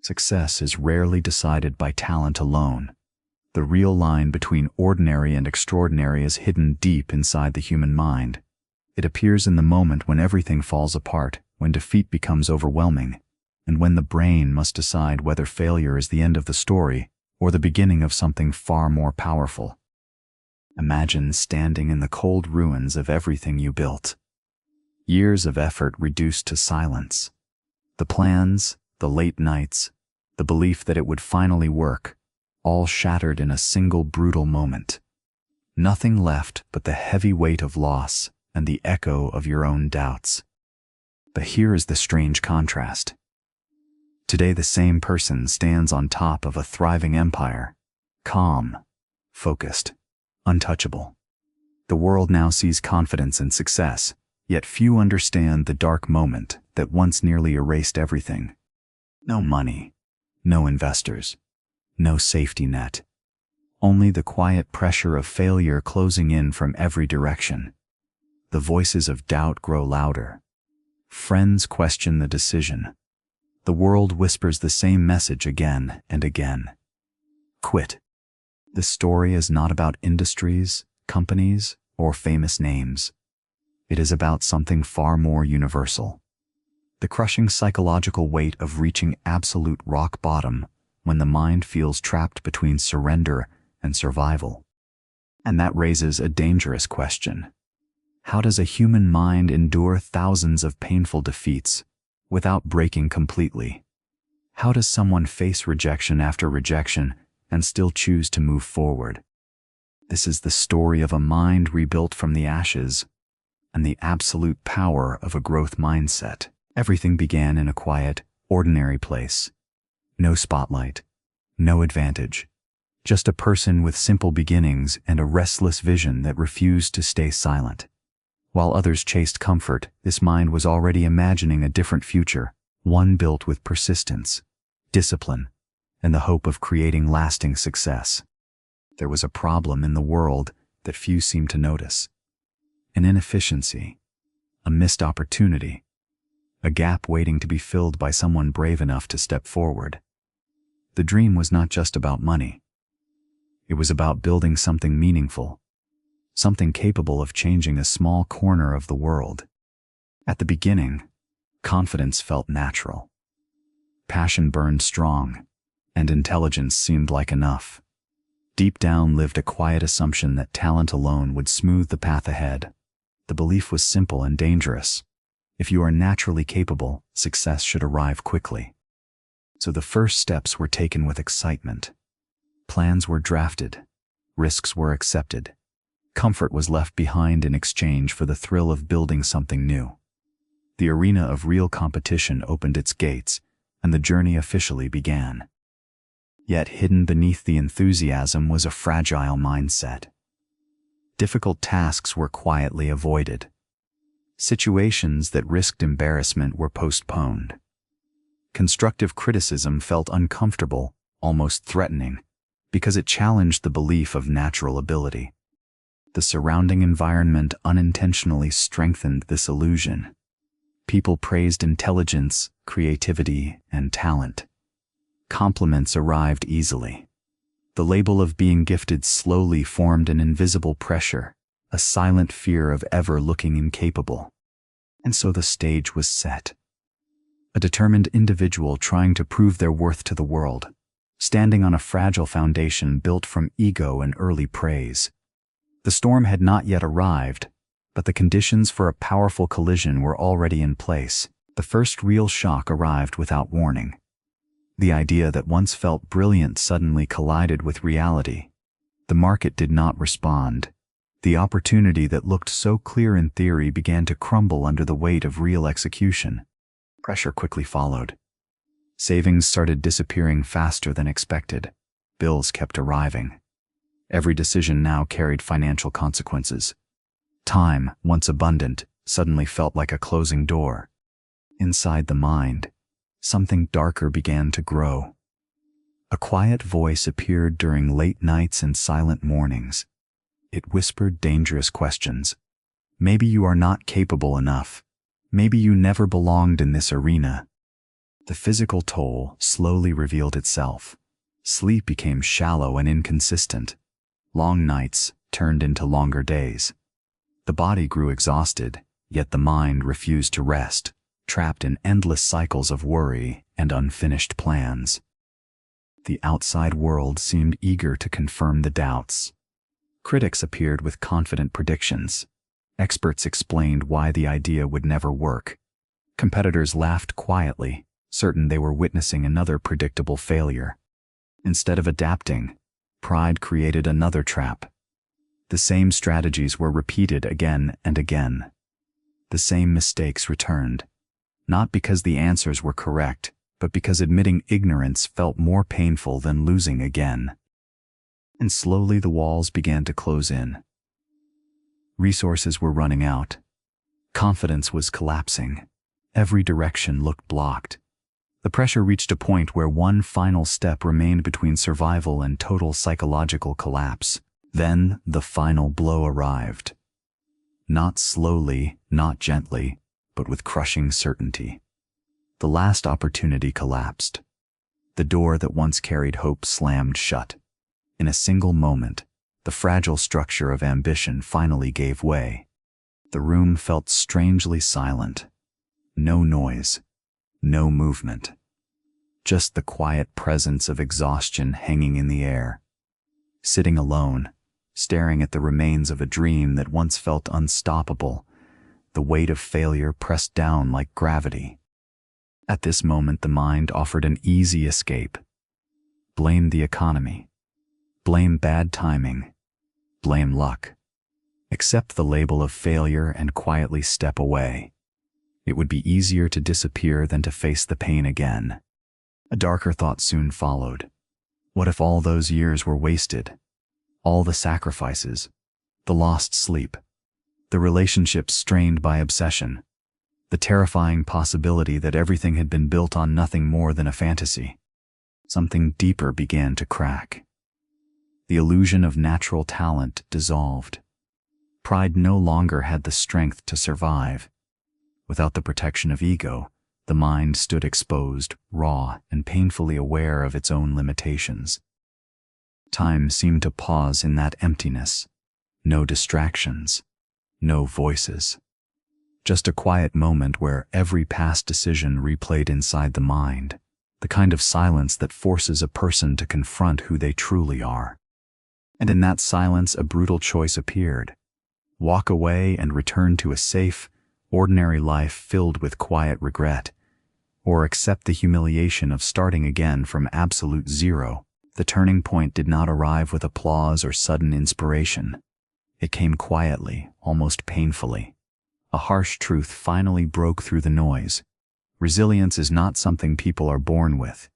Success is rarely decided by talent alone. The real line between ordinary and extraordinary is hidden deep inside the human mind. It appears in the moment when everything falls apart, when defeat becomes overwhelming, and when the brain must decide whether failure is the end of the story or the beginning of something far more powerful. Imagine standing in the cold ruins of everything you built. Years of effort reduced to silence. The plans, the late nights, the belief that it would finally work, all shattered in a single brutal moment. Nothing left but the heavy weight of loss and the echo of your own doubts. But here is the strange contrast. Today the same person stands on top of a thriving empire, calm, focused, untouchable. The world now sees confidence and success, yet few understand the dark moment that once nearly erased everything. No money, no investors, no safety net. Only the quiet pressure of failure closing in from every direction. The voices of doubt grow louder. Friends question the decision. The world whispers the same message again and again. Quit. The story is not about industries, companies, or famous names. It is about something far more universal. The crushing psychological weight of reaching absolute rock bottom when the mind feels trapped between surrender and survival. And that raises a dangerous question. How does a human mind endure thousands of painful defeats without breaking completely? How does someone face rejection after rejection and still choose to move forward? This is the story of a mind rebuilt from the ashes and the absolute power of a growth mindset. Everything began in a quiet, ordinary place. No spotlight, no advantage. Just a person with simple beginnings and a restless vision that refused to stay silent. While others chased comfort, this mind was already imagining a different future, one built with persistence, discipline, and the hope of creating lasting success. There was a problem in the world that few seemed to notice. An inefficiency, a missed opportunity, a gap waiting to be filled by someone brave enough to step forward. The dream was not just about money. It was about building something meaningful, something capable of changing a small corner of the world. At the beginning, confidence felt natural. Passion burned strong, and intelligence seemed like enough. Deep down lived a quiet assumption that talent alone would smooth the path ahead. The belief was simple and dangerous. If you are naturally capable, success should arrive quickly. So the first steps were taken with excitement. Plans were drafted. Risks were accepted. Comfort was left behind in exchange for the thrill of building something new. The arena of real competition opened its gates, and the journey officially began. Yet hidden beneath the enthusiasm was a fragile mindset. Difficult tasks were quietly avoided. Situations that risked embarrassment were postponed. Constructive criticism felt uncomfortable, almost threatening, because it challenged the belief of natural ability. The surrounding environment unintentionally strengthened this illusion. People praised intelligence, creativity, and talent. Compliments arrived easily. The label of being gifted slowly formed an invisible pressure, a silent fear of ever looking incapable. And so the stage was set. A determined individual trying to prove their worth to the world, standing on a fragile foundation built from ego and early praise. The storm had not yet arrived, but the conditions for a powerful collision were already in place. The first real shock arrived without warning. The idea that once felt brilliant suddenly collided with reality. The market did not respond. The opportunity that looked so clear in theory began to crumble under the weight of real execution. Pressure quickly followed. Savings started disappearing faster than expected. Bills kept arriving. Every decision now carried financial consequences. Time, once abundant, suddenly felt like a closing door. Inside the mind, something darker began to grow. A quiet voice appeared during late nights and silent mornings. It whispered dangerous questions. Maybe you are not capable enough. Maybe you never belonged in this arena. The physical toll slowly revealed itself. Sleep became shallow and inconsistent. Long nights turned into longer days. The body grew exhausted, yet the mind refused to rest, trapped in endless cycles of worry and unfinished plans. The outside world seemed eager to confirm the doubts. Critics appeared with confident predictions. Experts explained why the idea would never work. Competitors laughed quietly, certain they were witnessing another predictable failure. Instead of adapting, pride created another trap. The same strategies were repeated again and again. The same mistakes returned, not because the answers were correct, but because admitting ignorance felt more painful than losing again. And slowly the walls began to close in. Resources were running out. Confidence was collapsing. Every direction looked blocked. The pressure reached a point where one final step remained between survival and total psychological collapse. Then the final blow arrived. Not slowly, not gently, but with crushing certainty. The last opportunity collapsed. The door that once carried hope slammed shut. In a single moment, the fragile structure of ambition finally gave way. The room felt strangely silent. No noise. No movement. Just the quiet presence of exhaustion hanging in the air. Sitting alone, staring at the remains of a dream that once felt unstoppable, the weight of failure pressed down like gravity. At this moment, the mind offered an easy escape. Blame the economy. Blame bad timing. Blame luck. Accept the label of failure and quietly step away. It would be easier to disappear than to face the pain again. A darker thought soon followed. What if all those years were wasted? All the sacrifices, the lost sleep, the relationships strained by obsession, the terrifying possibility that everything had been built on nothing more than a fantasy. Something deeper began to crack. The illusion of natural talent dissolved. Pride no longer had the strength to survive. Without the protection of ego, the mind stood exposed, raw, and painfully aware of its own limitations. Time seemed to pause in that emptiness. No distractions. No voices. Just a quiet moment where every past decision replayed inside the mind, the kind of silence that forces a person to confront who they truly are. And in that silence, a brutal choice appeared. Walk away and return to a safe, ordinary life filled with quiet regret, or accept the humiliation of starting again from absolute zero. The turning point did not arrive with applause or sudden inspiration. It came quietly, almost painfully. A harsh truth finally broke through the noise. Resilience is not something people are born with.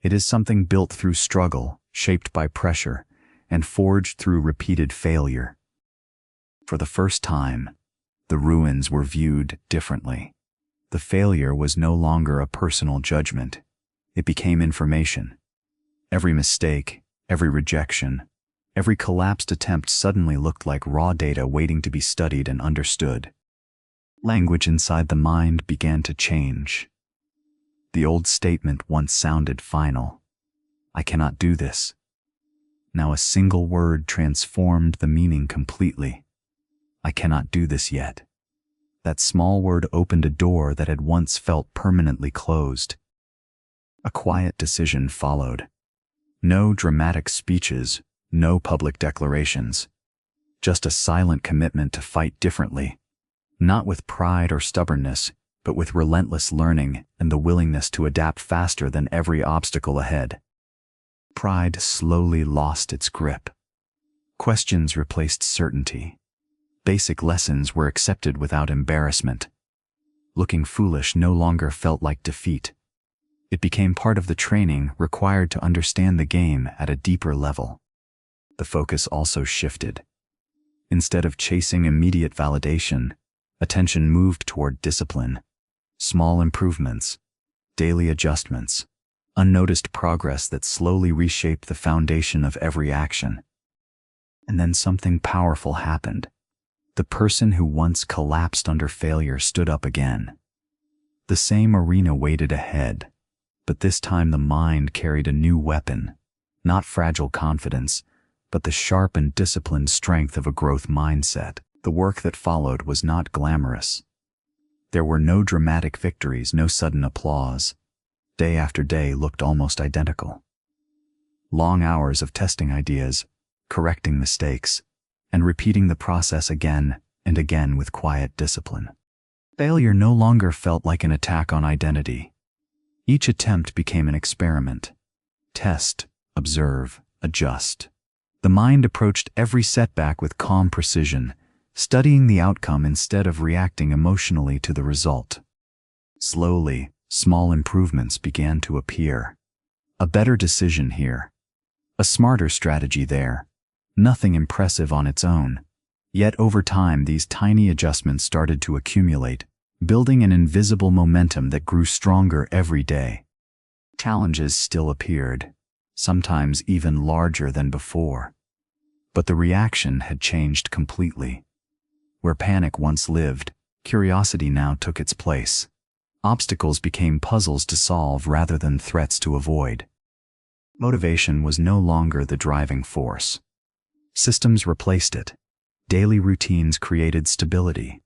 It is something built through struggle, shaped by pressure, and forged through repeated failure. For the first time, the ruins were viewed differently. The failure was no longer a personal judgment. It became information. Every mistake, every rejection, every collapsed attempt suddenly looked like raw data waiting to be studied and understood. Language inside the mind began to change. The old statement once sounded final. I cannot do this. Now a single word transformed the meaning completely. I cannot do this yet. That small word opened a door that had once felt permanently closed. A quiet decision followed. No dramatic speeches, no public declarations. Just a silent commitment to fight differently. Not with pride or stubbornness, but with relentless learning and the willingness to adapt faster than every obstacle ahead. Pride slowly lost its grip. Questions replaced certainty. Basic lessons were accepted without embarrassment. Looking foolish no longer felt like defeat. It became part of the training required to understand the game at a deeper level. The focus also shifted. Instead of chasing immediate validation, attention moved toward discipline. Small improvements, daily adjustments, unnoticed progress that slowly reshaped the foundation of every action. And then something powerful happened. The person who once collapsed under failure stood up again. The same arena waited ahead, But this time the mind carried a new weapon, not fragile confidence, but the sharp and disciplined strength of a growth mindset. The work that followed was not glamorous. There were no dramatic victories, no sudden applause. Day after day looked almost identical. Long hours of testing ideas, correcting mistakes, and repeating the process again and again with quiet discipline. Failure no longer felt like an attack on identity. Each attempt became an experiment. Test, observe, adjust. The mind approached every setback with calm precision, studying the outcome instead of reacting emotionally to the result. Slowly, small improvements began to appear. A better decision here. A smarter strategy there. Nothing impressive on its own. Yet over time these tiny adjustments started to accumulate, building an invisible momentum that grew stronger every day. Challenges still appeared, sometimes even larger than before. But the reaction had changed completely. Where panic once lived, curiosity now took its place. Obstacles became puzzles to solve rather than threats to avoid. Motivation was no longer the driving force. Systems replaced it. Daily routines created stability.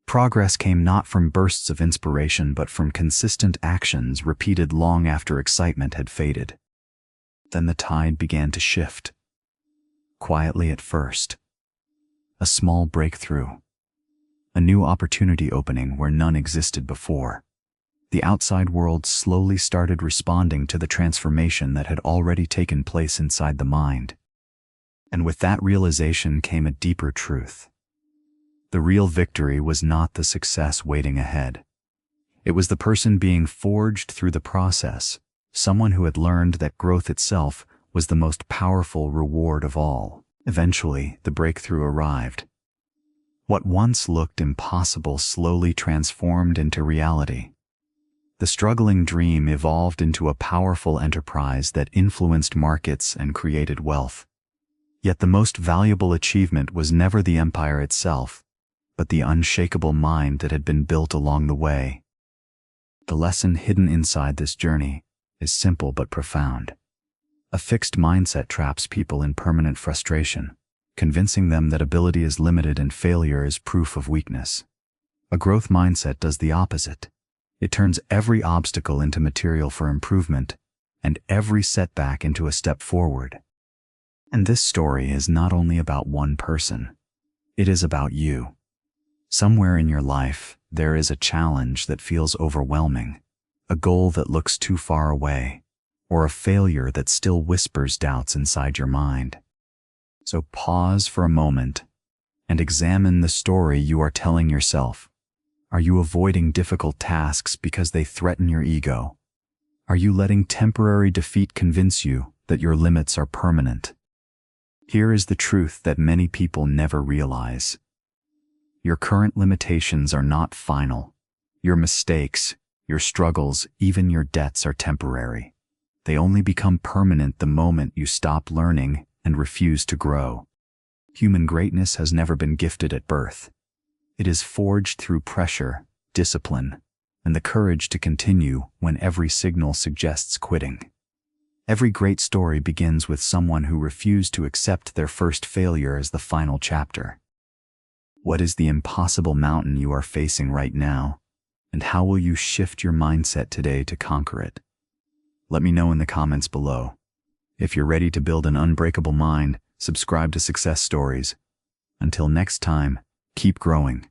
Progress came not from bursts of inspiration but from consistent actions repeated long after excitement had faded. Then the tide began to shift. Quietly at first. A small breakthrough. A new opportunity opening where none existed before. The outside world slowly started responding to the transformation that had already taken place inside the mind. And with that realization came a deeper truth. The real victory was not the success waiting ahead. It was the person being forged through the process, someone who had learned that growth itself was the most powerful reward of all. Eventually, the breakthrough arrived. What once looked impossible slowly transformed into reality. The struggling dream evolved into a powerful enterprise that influenced markets and created wealth. Yet the most valuable achievement was never the empire itself, but the unshakable mind that had been built along the way. The lesson hidden inside this journey is simple but profound. A fixed mindset traps people in permanent frustration, convincing them that ability is limited and failure is proof of weakness. A growth mindset does the opposite. It turns every obstacle into material for improvement, and every setback into a step forward. And this story is not only about one person. It is about you. Somewhere in your life, there is a challenge that feels overwhelming, a goal that looks too far away, or a failure that still whispers doubts inside your mind. So pause for a moment and examine the story you are telling yourself. Are you avoiding difficult tasks because they threaten your ego? Are you letting temporary defeat convince you that your limits are permanent? Here is the truth that many people never realize. Your current limitations are not final. Your mistakes, your struggles, even your debts are temporary. They only become permanent the moment you stop learning and refuse to grow. Human greatness has never been gifted at birth. It is forged through pressure, discipline, and the courage to continue when every signal suggests quitting. Every great story begins with someone who refused to accept their first failure as the final chapter. What is the impossible mountain you are facing right now, and how will you shift your mindset today to conquer it? Let me know in the comments below. If you're ready to build an unbreakable mind, subscribe to Success Stories. Until next time, keep growing.